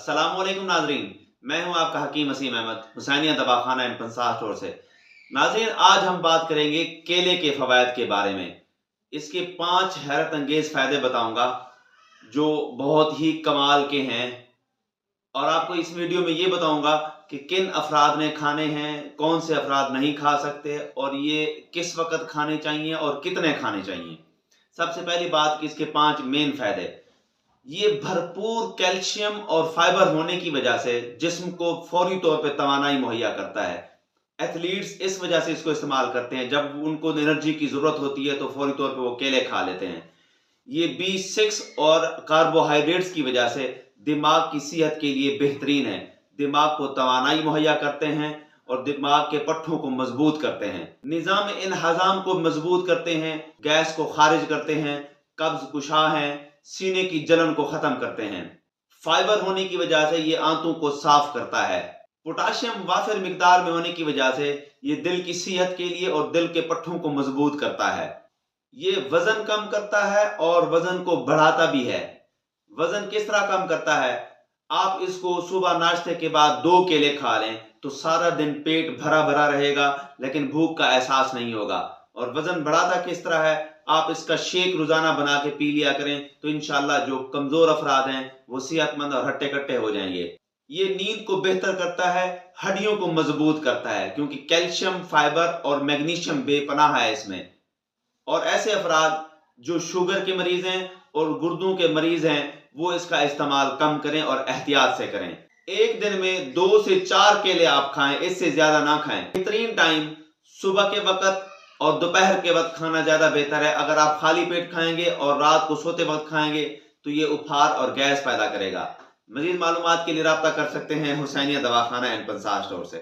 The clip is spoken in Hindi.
अस्सलामुअलैकुम नाजरीन, मैं हूं आपका हकीम वसीम अहमद हुसैनिया दवाखाना एंड पंसार स्टोर से। नाजरीन, आज हम बात करेंगे केले के फवायद के बारे में। इसके 5 हैरत अंगेज फायदे बताऊंगा जो बहुत ही कमाल के हैं, और आपको इस वीडियो में ये बताऊंगा कि किन अफराद ने खाने हैं, कौन से अफराद नहीं खा सकते और ये किस वक्त खाने चाहिए और कितने खाने चाहिए। सबसे पहली बात कि इसके 5 मेन फायदे। ये भरपूर कैल्शियम और फाइबर होने की वजह से जिस्म को फौरी तौर पे तवानाई मुहैया करता है। एथलीट्स इस वजह से इसको इस्तेमाल करते हैं, जब उनको एनर्जी की जरूरत होती है तो फौरी तौर पे वो केले खा लेते हैं। ये B6 और कार्बोहाइड्रेट्स की वजह से दिमाग की सेहत के लिए बेहतरीन है। दिमाग को तवानाई मुहैया करते हैं और दिमाग के पट्ठों को मजबूत करते हैं। निजाम इन हजाम को मजबूत करते हैं, गैस को खारिज करते हैं, कब्ज कुशा हैं, सीने की जलन को खत्म करते हैं। फाइबर होने की वजह से ये आंतों को साफ करता है। पोटाशियम वाफिर मिकदार में होने की वजह से ये दिल की सेहत के लिए और दिल के पट्ठों को मजबूत करता है। ये वजन कम करता है और वजन को बढ़ाता भी है। वजन किस तरह कम करता है? आप इसको सुबह नाश्ते के बाद 2 केले खा लें तो सारा दिन पेट भरा भरा रहेगा, लेकिन भूख का एहसास नहीं होगा। और वजन बढ़ाता किस तरह है? आप इसका शेक रोजाना बना के पी लिया करें तो इंशाल्लाह जो कमजोर अफराद हैं वो सेहतमंद और हट्टे कट्टे हो जाएंगे। ये नींद को बेहतर करता है, हड्डियों को मजबूत करता है, क्योंकि कैल्शियम, फाइबर और मैग्नीशियम बेपनाह है इसमें। और ऐसे अफराद जो शुगर के मरीज हैं और गुर्दों के मरीज हैं वो इसका इस्तेमाल कम करें और एहतियात से करें। एक दिन में 2 से 4 केले आप खाएं, इससे ज्यादा ना खाएं। बेहतरीन टाइम सुबह के वक्त और दोपहर के वक्त खाना ज्यादा बेहतर है। अगर आप खाली पेट खाएंगे और रात को सोते वक्त खाएंगे तो ये उपहार और गैस पैदा करेगा। मजीद मालूमात के लिए राब्ता कर सकते हैं हुसैनिया दवाखाना एंड पंसार स्टोर से।